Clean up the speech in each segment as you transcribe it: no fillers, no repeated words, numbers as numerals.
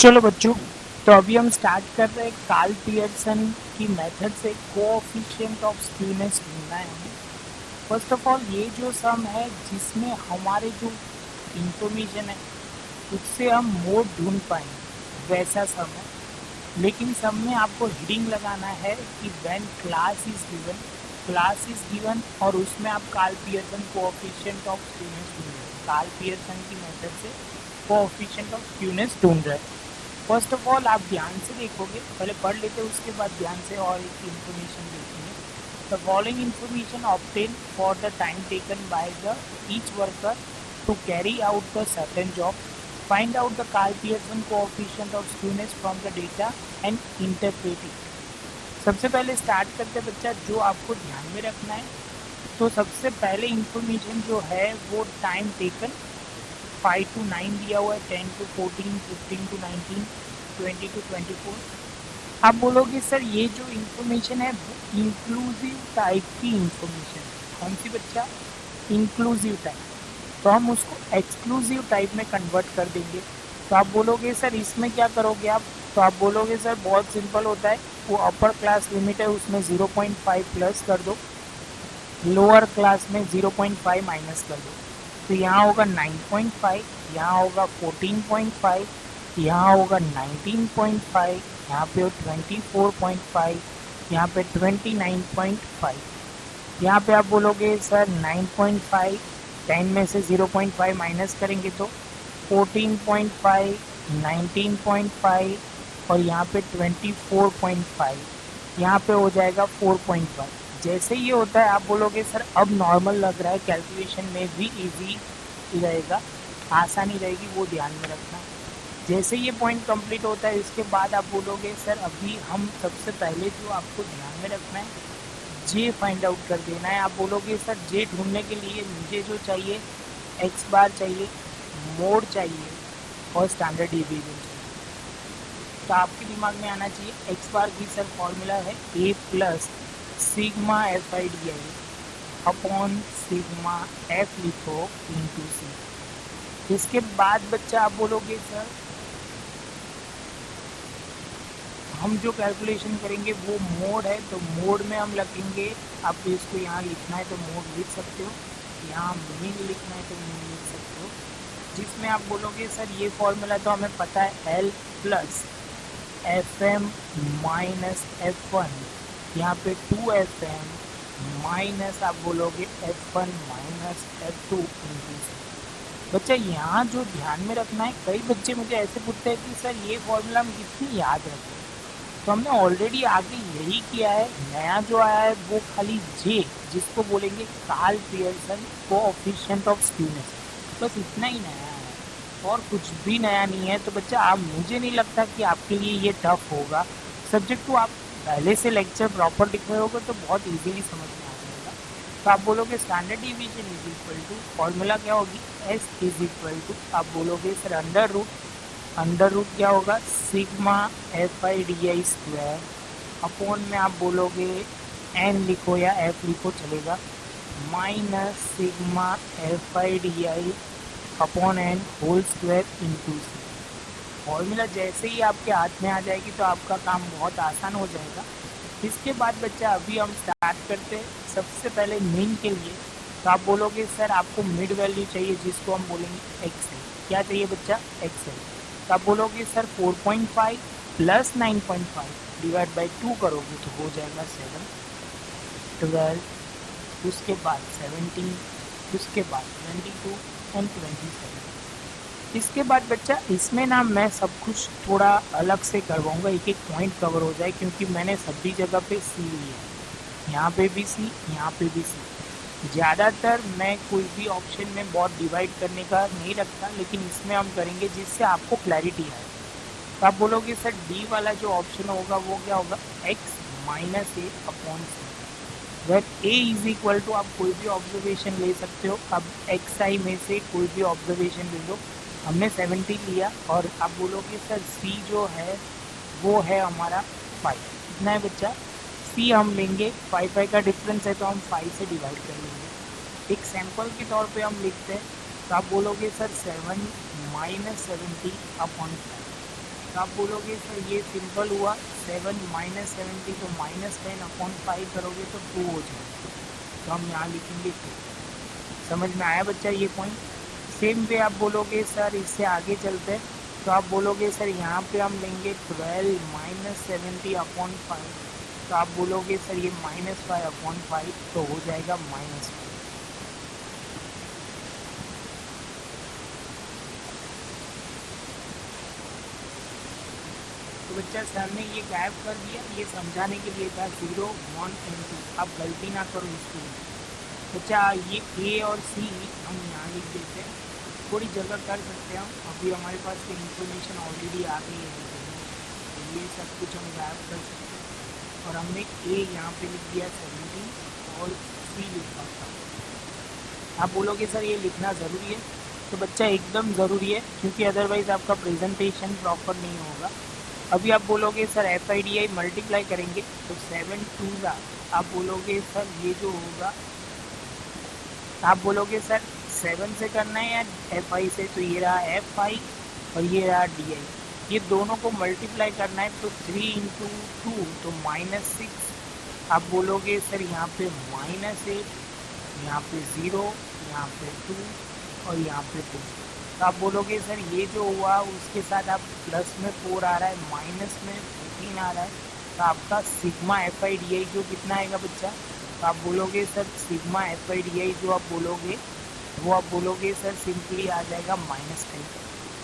चलो बच्चों, तो अभी हम स्टार्ट कर रहे हैं कार्ल पियर्सन की मेथड से कोएफिशिएंट ऑफ स्क्यूनेस ढूंढना है हमें। फर्स्ट ऑफ ऑल ये जो सम है जिसमें हमारे जो इंफॉर्मेशन है उससे हम मोड ढूंढ पाएंगे वैसा सम है, लेकिन सम में आपको हेडिंग लगाना है कि व्हेन क्लास इज गिवन और उसमें आप Karl Pearson coefficient of skewness ढूंढ रहे हैं। कार्ल पियर्सन की मेथड से कोएफिशिएंट ऑफ स्क्यूनेस ढूंढ रहे हैं। फर्स्ट ऑफ ऑल आप ध्यान से देखोगे, पहले पढ़ लेते हैं उसके बाद ध्यान से और एक इन्फॉर्मेशन देखेंगे। The following information obtain for the time taken by the each worker to carry out the certain job, find out the Karl Pearson coefficient of skewness from the data and interpret it. सबसे पहले start करते बच्चा, जो आपको ध्यान में रखना है तो सबसे पहले इन्फॉर्मेशन जो है वो टाइम टेकन 5 to 9 दिया हुआ है, 10 to 14, 15 to 19, 20 to 24। आप बोलोगे सर ये जो इन्फॉर्मेशन है वो इंक्लूसिव टाइप की इन्फॉर्मेशन है। कौन सी बच्चा? Inclusive type. तो हम उसको एक्सक्लूसिव टाइप में कन्वर्ट कर देंगे। तो आप बोलोगे सर इसमें क्या करोगे आप? तो आप बोलोगे सर बहुत सिंपल होता है, वो अपर क्लास लिमिट है उसमें 0.5 प्लस कर दो, लोअर क्लास में 0.5 माइनस कर दो। तो यहाँ होगा 9.5, यहाँ होगा 14.5, यहाँ होगा 19.5, यहाँ पे 24.5, यहाँ पे 29.5। यहाँ पे आप बोलोगे सर 9.5, 10 में से 0.5 माइनस करेंगे तो 14.5, 19.5 और यहाँ पे 24.5, यहाँ पे हो जाएगा 4.5। जैसे ये होता है आप बोलोगे सर अब नॉर्मल लग रहा है, कैलकुलेशन में भी इजी रहेगा, आसानी रहेगी, वो ध्यान में रखना। जैसे ये पॉइंट कंप्लीट होता है इसके बाद आप बोलोगे सर अभी हम सबसे पहले जो आपको ध्यान में रखना है जे फाइंड आउट कर देना है। आप बोलोगे सर जे ढूंढने के लिए मुझे जो चाहिए एक्स बार चाहिए, मोड चाहिए और स्टैंडर्ड डिवीजन चाहिए। तो आपके दिमाग में आना चाहिए एक्स बार की सर फॉर्मूला है A plus sigma F I D I upon sigma F लिखो इंटू सी। इसके बाद बच्चा आप बोलोगे सर हम जो कैलकुलेशन करेंगे वो मोड है, तो मोड में हम लिखेंगे, आपको इसको यहाँ लिखना है तो मोड लिख सकते हो, यहाँ मीन लिखना है तो मीन लिख सकते हो, जिसमें आप बोलोगे सर ये फॉर्मूला तो हमें पता है L plus F M minus F one, यहाँ पे 2fm माइनस आप बोलोगे f1 माइनस f2 इंटू सी। बच्चा यहाँ जो ध्यान में रखना है, कई बच्चे मुझे ऐसे पूछते हैं कि सर ये फॉर्मूला हम कितनी याद रखें, तो हमने ऑलरेडी आगे यही किया है। नया जो आया है वो खाली जे, जिसको बोलेंगे Karl Pearson coefficient of skewness, बस इतना ही नया है और कुछ भी नया नहीं है। तो बच्चा आप, मुझे नहीं लगता कि आपके लिए ये टफ होगा। सब्जेक्ट को आप पहले से लेक्चर प्रॉपर लिख रहे होगे तो बहुत इजीली समझ में आ जाएगा। तो आप बोलोगे standard division is equal to, formula क्या होगी एस इज इक्वल टू, आप बोलोगे सर अंडर रूट क्या होगा sigma F I D I square upon में आप बोलोगे एन लिखो या एफ लिखो चलेगा, minus sigma F I D I upon N whole square into C. Formula जैसे ही आपके हाथ में आ जाएगी तो आपका काम बहुत आसान हो जाएगा। इसके बाद बच्चा अभी हम स्टार्ट करते हैं सबसे पहले मीन के लिए। तो आप बोलोगे सर आपको मिड वैल्यू चाहिए जिसको हम बोलेंगे एक्सएल। क्या चाहिए बच्चा? एक्सएल। तो आप बोलोगे सर 4.5 प्लस 9.5 डिवाइड बाई 2 करोगे तो हो जाएगा 7, 12, उसके बाद 17, उसके बाद 22 एंड 27। इसके बाद बच्चा इसमें ना मैं सब कुछ थोड़ा अलग से करवाऊँगा, एक एक पॉइंट कवर हो जाए, क्योंकि मैंने सभी जगह पे सी लिया है, यहाँ पे भी सी, यहाँ पे भी सी। ज़्यादातर मैं कोई भी ऑप्शन में बहुत डिवाइड करने का नहीं रखता, लेकिन इसमें हम करेंगे जिससे आपको क्लैरिटी आए। तो आप बोलोगे सर डी वाला जो ऑप्शन होगा वो क्या होगा X minus A upon C, where A is equal to, आप कोई भी ऑब्जर्वेशन ले सकते हो। अब एक्स आई में से कोई भी ऑब्जर्वेशन ले लो, हमने 70 लिया और आप बोलोगे सर सी जो है वो है हमारा 5। कितना है बच्चा? सी हम लेंगे 5 का डिफरेंस है तो हम 5 से डिवाइड कर लेंगे। एक सैंपल के तौर पे हम लिखते हैं, तो आप बोलोगे सर 7 माइनस 70 अपॉन 5। तो आप बोलोगे सर ये सिंपल हुआ, 7 माइनस 70 तो -10/5 करोगे तो 2 हो जाएगा, तो हम यहाँ लिखेंगे 2। समझ में आया बच्चा ये पॉइंट? सेम वे आप बोलोगे सर इससे आगे चलते हैं, तो आप बोलोगे सर यहाँ पे हम लेंगे 12 माइनस 70/5, तो आप बोलोगे सर ये -5/5 तो हो जाएगा -5। तो बच्चा सर ने ये गायब कर दिया, ये समझाने के लिए था 0 1 and 2, आप गलती ना करो इसके लिए। बच्चा ये ए और सी हम यहाँ लिख देते हैं, थोड़ी जगह कर सकते हैं हम, अभी हमारे पास तो इन्फॉर्मेशन ऑलरेडी आ गई है, तो ये सब कुछ हम गायब कर सकते हैं। और हमने ए यहाँ पे लिख दिया 17 और सी लिखा था। आप बोलोगे सर ये लिखना ज़रूरी है, तो बच्चा एकदम ज़रूरी है, क्योंकि अदरवाइज़ आपका प्रेजेंटेशन प्रॉपर नहीं होगा। अभी आप बोलोगे सर FIDI मल्टीप्लाई करेंगे तो 7 2 आप बोलोगे सर ये जो होगा, आप बोलोगे सर 7 से करना है या FI से, तो ये रहा FI और ये रहा DI, ये दोनों को मल्टीप्लाई करना है, तो 3 × 2 तो -6। आप बोलोगे सर यहाँ पे -8, यहाँ पे 0, यहाँ पे 2 और यहाँ पे 2, तो आप बोलोगे सर ये जो हुआ उसके साथ आप प्लस में 4 आ रहा है, माइनस में 14 आ रहा है, तो आपका सिग्मा FIDI जो कितना आएगा बच्चा, तो आप बोलोगे सर सिग्मा FIDI जो आप बोलोगे वो आप बोलोगे सर सिंपली आ जाएगा -10।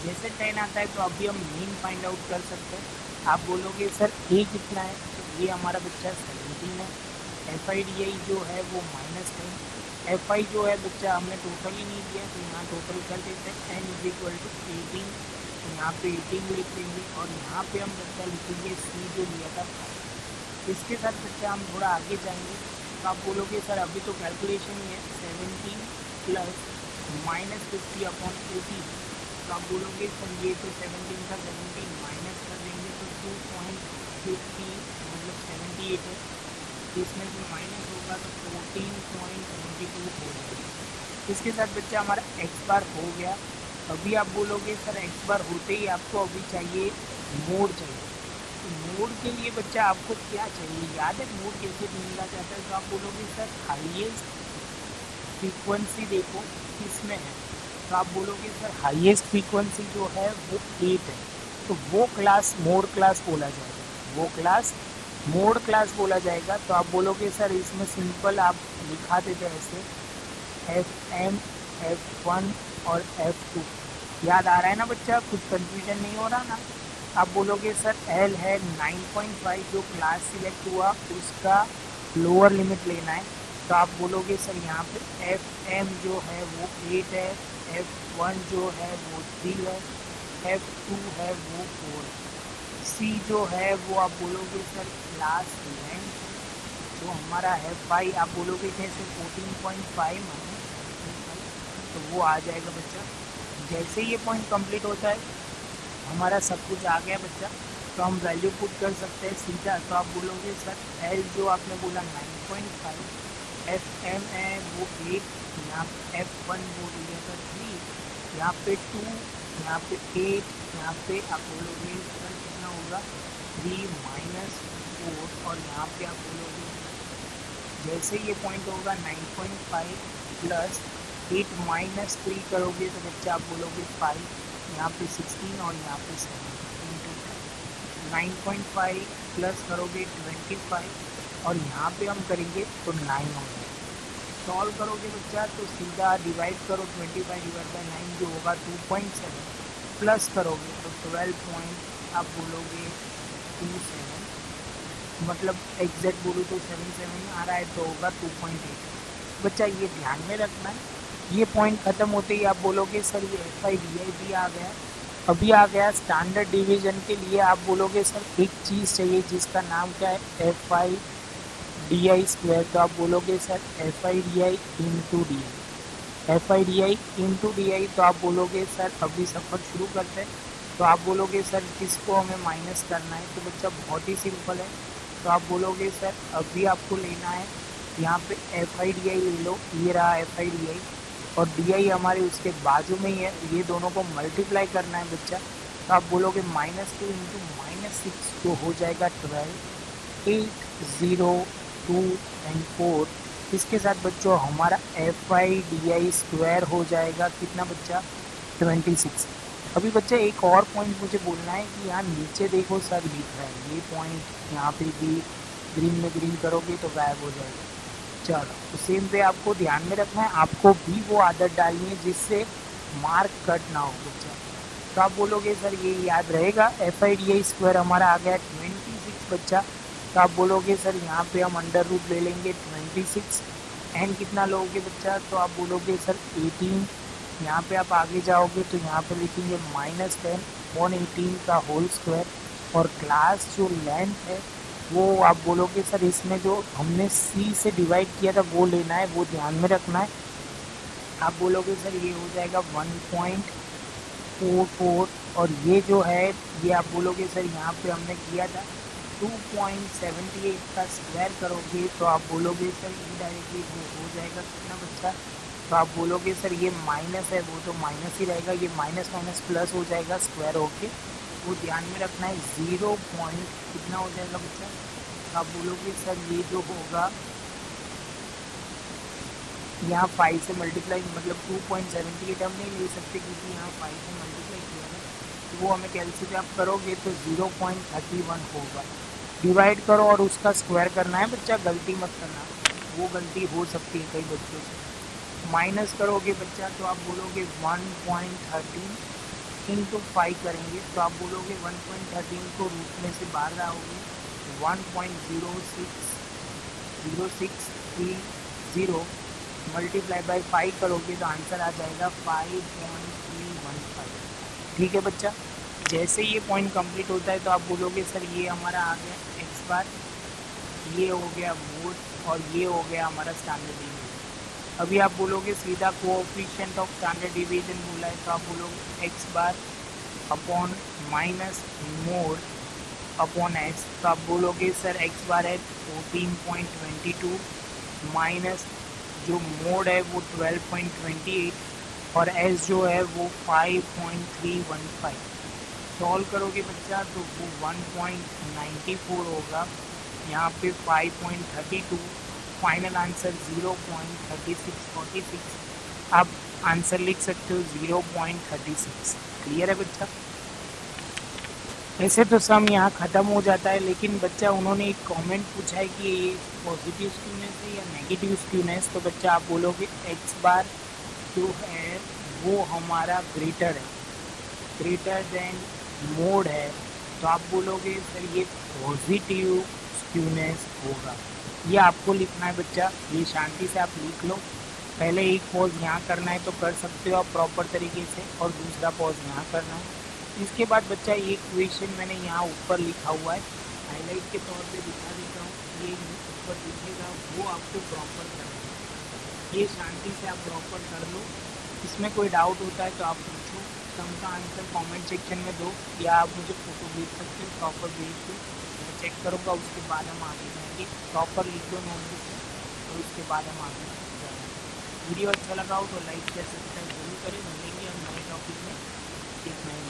जैसे 10 आता है तो अभी हम मीन फाइंड आउट कर सकते हैं। आप बोलोगे सर ए कितना है, तो ये हमारा बच्चा 17 है, FIDI जो है वो -10, FI जो है बच्चा हमने टोटल ही नहीं दिया, तो यहाँ टोटल कर देते हैं n = 18, तो यहाँ पे 18 लिख देंगे और यहाँ पे हम बच्चा लिखेंगे C जो लिया था 5। इसके साथ बच्चा हम थोड़ा आगे जाएंगे, तो आप बोलोगे सर अभी तो कैलकुलेशन ही है, 17 प्लस -50/18, तो आप बोलोगे सर ये तो 17 था, 17 माइनस कर देंगे तो 2.50 मतलब 78 है, इसमें से माइनस होगा तो 14.72 हो जाएगा। इसके साथ बच्चा हमारा x बार हो गया। अभी आप बोलोगे सर x बार होते ही आपको अभी चाहिए मोड चाहिए, तो मोड के लिए बच्चा आपको क्या चाहिए, याद है मोड कैसे ढूंढना चाहता है, तो आप बोलोगे सर हाईएस्ट फ्रीक्वेंसी देखो किसमें है, तो आप बोलोगे सर हाईएस्ट फ्रीक्वेंसी जो है वो 8 है, तो वो क्लास मोड क्लास बोला जाएगा, वो क्लास मोड क्लास बोला जाएगा। तो आप बोलोगे सर इसमें सिंपल आप लिखा देते ऐसे FM F1 और F2, याद आ रहा है ना बच्चा, कुछ कंफ्यूजन नहीं हो रहा ना। आप बोलोगे सर L है 9.5, जो क्लास सिलेक्ट हुआ उसका लोअर लिमिट लेना है, तो आप बोलोगे सर यहाँ पे FM जो है वो 8 है, F1 जो है वो 3 है, F2 है वो 4 है, C जो है वो आप बोलोगे सर क्लास लेंथ जो हमारा है 5, आप बोलोगे कैसे 14.5 तो वो आ जाएगा बच्चा। जैसे ये पॉइंट कंप्लीट होता है हमारा सब कुछ आ गया बच्चा, तो हम वैल्यू पुट कर सकते हैं सीधा, तो आप बोलोगे सर L जो आपने बोला 9.5, FM है वो 8, यहाँ F1 वो लिया था 3, यहाँ पे 2, यहाँ पे 8, यहाँ पे आप बोलोगे सर कितना होगा 3 माइनस 4, और यहाँ पे आप बोलोगे जैसे ये पॉइंट होगा 9.5 प्लस 8 माइनस 3 करोगे तो बच्चा आप बोलोगे 5, यहाँ पे 16 और यहाँ पे 7 9.5 प्लस करोगे 25 और यहाँ पे हम करेंगे तो 9 हो जाएगा। सॉल्व करोगे बच्चा तो सीधा डिवाइड करो 25/9 जो होगा 2.7, प्लस करोगे तो 12 आप बोलोगे 27, मतलब एग्जैक्ट बोलो तो 77 आ रहा है तो होगा 2.8। बच्चा ये ध्यान में रखना है, ये पॉइंट ख़त्म होते ही आप बोलोगे सर ये FIDI भी आ गया। अभी आ गया स्टैंडर्ड डिवीज़न के लिए, आप बोलोगे सर एक चीज़ चाहिए जिसका नाम क्या है FIDI², तो आप बोलोगे sir FIDI × DI, FIDI × DI, तो आप बोलोगे सर अभी सफ़र शुरू करते हैं, तो आप बोलोगे सर किसको हमें माइनस करना है, तो बच्चा बहुत ही सिंपल है, तो आप बोलोगे सर अभी आपको लेना है यहाँ पे FIDI ले लो, ये रहा FIDI और DI हमारे उसके बाजू में ही है, ये दोनों को मल्टीप्लाई करना है बच्चा, तो आप बोलोगे -2 इंटू -6 जो हो जाएगा 12, 8, 0, 2 एंड 4। इसके साथ बच्चों हमारा FIDI स्क्वायर हो जाएगा कितना बच्चा 26। अभी बच्चा एक और पॉइंट मुझे बोलना है कि यहाँ नीचे देखो सर लिख रहा है ये पॉइंट, यहाँ पे भी ग्रीन में ग्रीन करोगे तो गायब हो जाएगा। चलो तो सेम वे आपको ध्यान में रखना है, आपको भी वो आदत डालनी है जिससे मार्क कट ना हो बच्चा। तो आप बोलोगे सर ये याद रहेगा, FIDI स्क्वायर हमारा आ गया 26 बच्चा। तो आप बोलोगे सर यहाँ पे हम अंडर रूट ले लेंगे 26 एंड कितना लोगे बच्चा, तो आप बोलोगे सर 18। यहाँ पे आप आगे जाओगे तो यहाँ पे लिखेंगे -10 118 का होल स्क्वायर। और क्लास जो लेंथ है वो आप बोलोगे सर इसमें जो हमने C से डिवाइड किया था वो लेना है, वो ध्यान में रखना है। आप बोलोगे सर ये हो जाएगा 1.44 और ये जो है ये आप बोलोगे सर यहाँ पे हमने किया था 2.78 का स्क्वायर करोगे तो आप बोलोगे सर इनडायरेक्टली वो हो जाएगा कितना बच्चा, तो आप बोलोगे सर ये माइनस है वो तो माइनस ही रहेगा, ये माइनस माइनस प्लस हो जाएगा स्क्वायर होके, वो ध्यान में रखना है। 0 पॉइंट कितना हो जाएगा बच्चा, तो आप बोलोगे सर ये जो होगा यहाँ 5 से मल्टीप्लाई मतलब 2.78 हम नहीं ले सकते क्योंकि यहाँ 5 से मल्टीप्लाई किया है, तो वो हमें कैलकुलेट आप करोगे तो 0.31 होगा। डिवाइड करो और उसका स्क्वायर करना है बच्चा, गलती मत करना, वो गलती हो सकती है कई बच्चों से। माइनस करोगे बच्चा तो आप बोलोगे 1.13 इंटू 5 करेंगे तो आप बोलोगे 1.13 को रूट में से बाहर आओगे 1.0630 मल्टीप्लाई बाई 5 करोगे तो आंसर आ जाएगा 5.315। ठीक है बच्चा, जैसे ये पॉइंट कंप्लीट होता है तो आप बोलोगे सर ये हमारा आ गया x बार, ये हो गया मोड और ये हो गया हमारा स्टैंडर्ड डिवीजन। अभी आप बोलोगे सीधा कोएफिशिएंट ऑफ स्टैंडर्ड डिवीजन बोला है तो आप बोलोगे x bar upon minus mode upon s, तो आप बोलोगे सर x बार है 14.22 माइनस जो मोड है वो 12.28 और s जो है वो 5.315। सॉल्व करोगे बच्चा तो वो 1.94 होगा, यहाँ पे 5.32, फाइनल आंसर 0.3646। आप आंसर लिख सकते हो 0.36। क्लियर है बच्चा। वैसे तो सम यहाँ ख़त्म हो जाता है लेकिन बच्चा उन्होंने एक कमेंट पूछा है कि ये पॉजिटिव स्क्यूनेस है या नेगेटिव स्क्यूनेस, तो बच्चा आप बोलोगे x बार जो है वो हमारा ग्रेटर देन मोड है, तो आप बोलोगे सर ये पॉजिटिव स्क्यूनेस होगा। ये आपको लिखना है बच्चा, ये शांति से आप लिख लो। पहले एक पॉज यहाँ करना है तो कर सकते हो आप प्रॉपर तरीके से और दूसरा पॉज यहाँ करना है। इसके बाद बच्चा ये क्वेश्चन मैंने यहाँ ऊपर लिखा हुआ है, हाईलाइट के तौर पे दिखा देता हूँ, ये ऊपर दिखेगा वो आपको प्रॉपर करना है। ये शांति से आप प्रॉपर कर लो, इसमें कोई डाउट होता है तो आप पूछो। सम का आंसर कमेंट सेक्शन में दो या आप मुझे फ़ोटो भेज सकते हो, प्रॉपर भेज दो, मैं चेक करूँगा, उसके बाद हम आगे जाएंगे। प्रॉपर लिख दो नोटबुक में और उसके बाद हम आगे जाएंगे। वीडियो अच्छा लगा हो तो लाइक शेयर सब्सक्राइब जरूर करें। मिलेंगे हम नए टॉपिक में एक नए